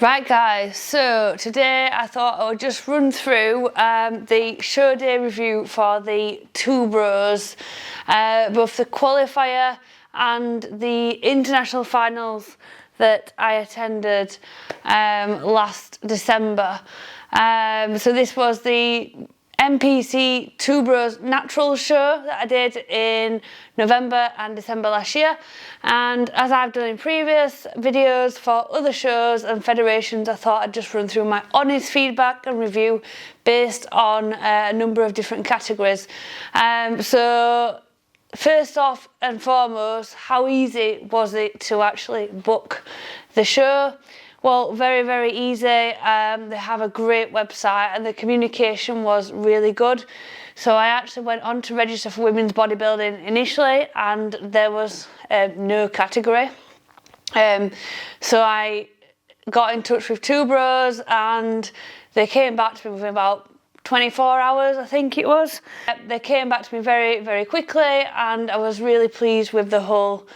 Right guys, so today I thought I would just run through the show day review for the 2Bros, both the qualifier and the international finals that I attended last December. So this was the NPC 2Bros natural show that I did in November and December last year, and as I've done in previous videos for other shows and federations, I thought I'd just run through my honest feedback and review based on a number of different categories. So first off and foremost, how easy was it to actually book the show? Well, very easy. They have a great website and the communication was really good. So I actually went on to register for women's bodybuilding initially, and there was no category. So I got in touch with 2Bros and they came back to me within about 24 hours, I think it was. They came back to me very quickly, and I was really pleased with the whole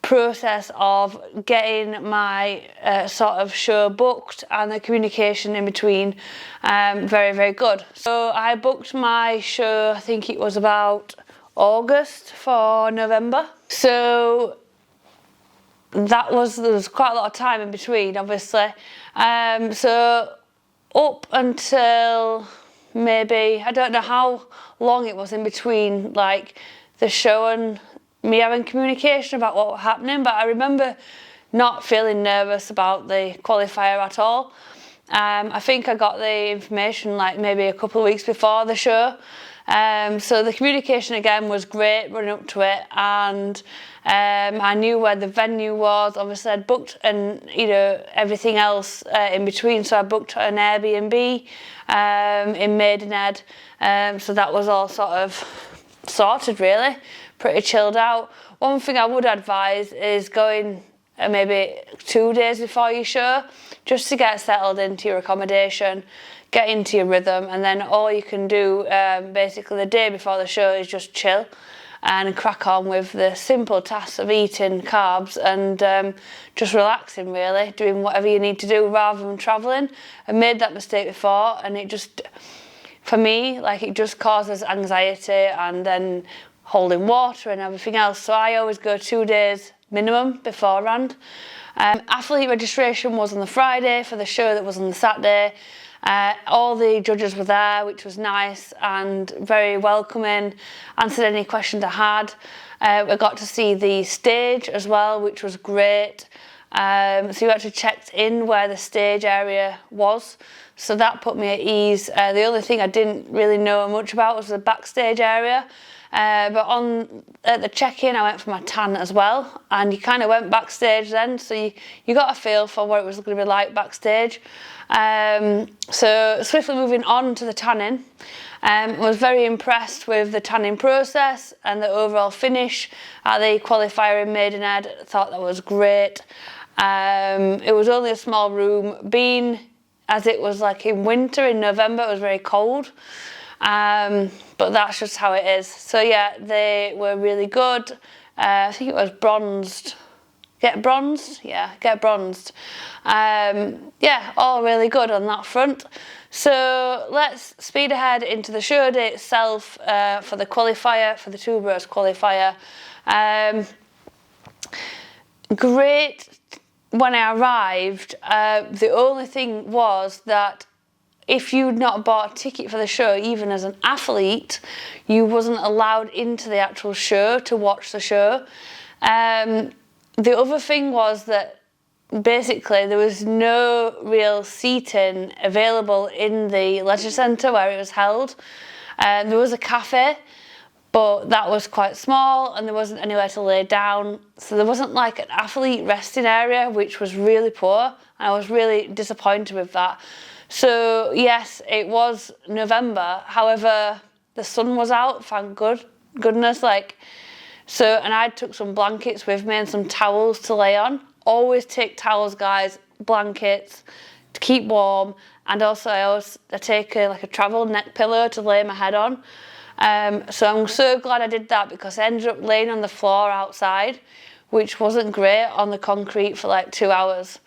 process of getting my sort of show booked, and the communication in between very good. So I booked my show, I think it was about August for November. So there was quite a lot of time in between, obviously. So up until maybe, I don't know how long it was in between, like the show and me having communication about what was happening, but I remember not feeling nervous about the qualifier at all. I think I got the information like maybe a couple of weeks before the show. So the communication again was great running up to it, and I knew where the venue was. Obviously I'd booked and everything else in between, so I booked an Airbnb in Maidenhead, so that was all sort of sorted really. Pretty chilled out. One thing I would advise is going maybe 2 days before your show, just to get settled into your accommodation, get into your rhythm, and then all you can do basically the day before the show is just chill and crack on with the simple tasks of eating carbs and just relaxing really, doing whatever you need to do rather than travelling. I made that mistake before, and it just, for me, like it just causes anxiety and then holding water and everything else. So I always go 2 days minimum beforehand. Athlete registration was on the Friday for the show that was on the Saturday. All the judges were there, which was nice and very welcoming, answered any questions I had. We got to see the stage as well, which was great. So you actually checked in where the stage area was, so that put me at ease. The only thing I didn't really know much about was the backstage area. But at the check-in I went for my tan as well, and you kind of went backstage then, so you got a feel for what it was going to be like backstage. So swiftly moving on to the tanning, I was very impressed with the tanning process and the overall finish at the qualifier in Maidenhead. I thought that was great. It was only a small room, being as it was like in winter in November, it was very cold. But that's just how it is. So yeah, they were really good. I think it was bronzed. Get bronzed? Yeah, get bronzed. Yeah, all really good on that front. So let's speed ahead into the show day itself for the qualifier, for the 2Bros qualifier. Great. When I arrived, the only thing was that if you'd not bought a ticket for the show, even as an athlete, you wasn't allowed into the actual show to watch the show. The other thing was that basically there was no real seating available in the leisure centre where it was held. There was a cafe, but that was quite small and there wasn't anywhere to lay down. So there wasn't like an athlete resting area, which was really poor. And I was really disappointed with that. So yes, it was November, however, the sun was out, thank goodness, and I took some blankets with me and some towels to lay on. Always take towels, guys, blankets, to keep warm, and also I take a travel neck pillow to lay my head on. So I'm so glad I did that, because I ended up laying on the floor outside, which wasn't great on the concrete for like 2 hours.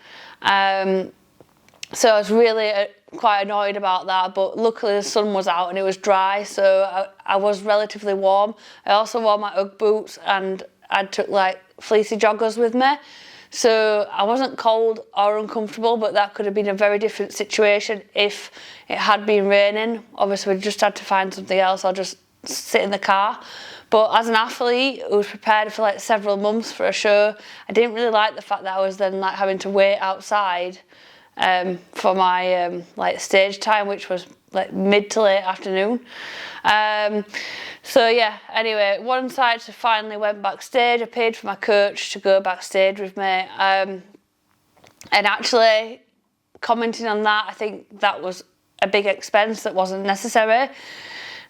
So I was really quite annoyed about that, but luckily the sun was out and it was dry, so I was relatively warm. I also wore my Ugg boots and I took like fleecy joggers with me. So I wasn't cold or uncomfortable, but that could have been a very different situation if it had been raining. Obviously we just had to find something else or just sit in the car. But as an athlete who was prepared for like several months for a show, I didn't really like the fact that I was then like having to wait outside for my like stage time, which was like mid to late afternoon. So yeah, anyway, once I finally went backstage, I paid for my coach to go backstage with me, and actually commenting on that, I think that was a big expense that wasn't necessary,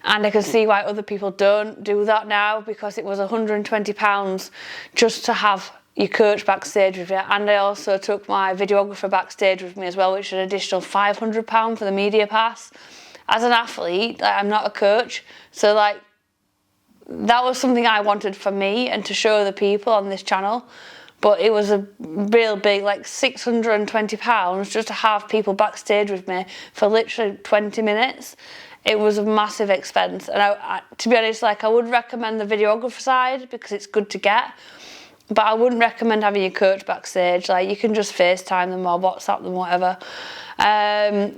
and I can see why other people don't do that now, because it was £120 just to have your coach backstage with you, and I also took my videographer backstage with me as well, which is an additional £500 for the media pass. As an athlete, like, I'm not a coach, so like that was something I wanted for me and to show the people on this channel, but it was a real big, like £620 just to have people backstage with me for literally 20 minutes. It was a massive expense, and I, to be honest, like I would recommend the videographer side because it's good to get, but I wouldn't recommend having your coach backstage. Like you can just FaceTime them or WhatsApp them, whatever.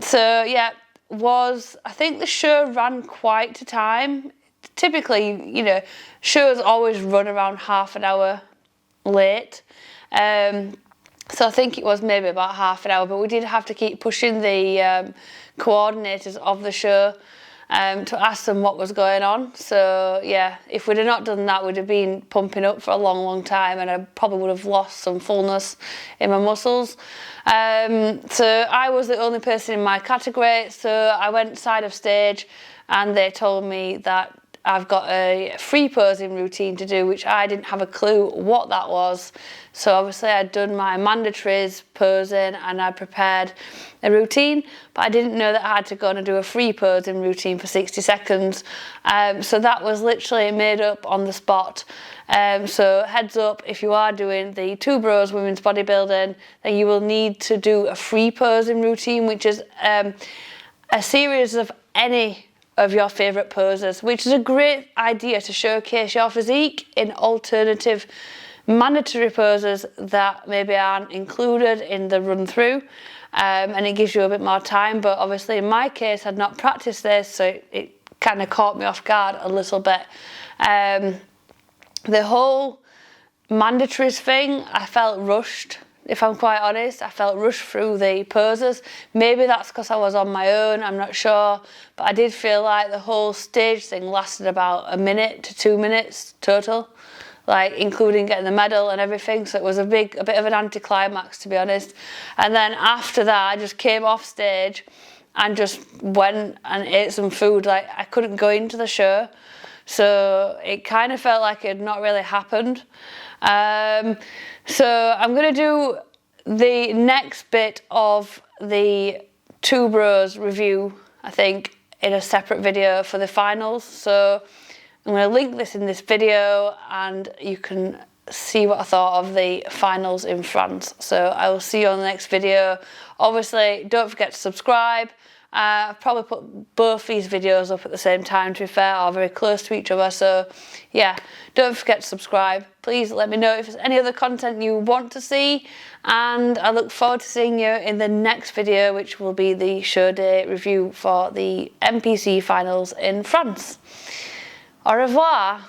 So yeah, I think the show ran quite to time. Typically, you know, shows always run around half an hour late. So I think it was maybe about half an hour, but we did have to keep pushing the coordinators of the show to ask them what was going on. So yeah, if we'd have not done that, we'd have been pumping up for a long time, and I probably would have lost some fullness in my muscles. So I was the only person in my category, so I went side of stage and they told me that I've got a free posing routine to do, which I didn't have a clue what that was. So obviously I'd done my mandatories posing and I prepared a routine, but I didn't know that I had to go and do a free posing routine for 60 seconds. So that was literally made up on the spot. So heads up, if you are doing the 2Bros women's bodybuilding, then you will need to do a free posing routine, which is a series of any of your favourite poses, which is a great idea to showcase your physique in alternative mandatory poses that maybe aren't included in the run through, and it gives you a bit more time. But obviously in my case I'd not practiced this, so it kind of caught me off guard a little bit. The whole mandatories thing, I felt rushed. If I'm quite honest, I felt rushed through the poses. Maybe that's because I was on my own, I'm not sure. But I did feel like the whole stage thing lasted about 1 minute to 2 minutes total, like including getting the medal and everything. So it was a bit of an anticlimax, to be honest. And then after that, I just came off stage and just went and ate some food. Like I couldn't go into the show. So it kind of felt like it had not really happened. So I'm going to do the next bit of the 2Bros review, I think, in a separate video for the finals. So I'm going to link this in this video and you can see what I thought of the finals in France. So I will see you on the next video. Obviously, don't forget to subscribe. I've probably put both these videos up at the same time, to be fair, or very close to each other. So yeah, don't forget to subscribe. Please let me know if there's any other content you want to see, and I look forward to seeing you in the next video, which will be the show day review for the NPC finals in France. Au revoir.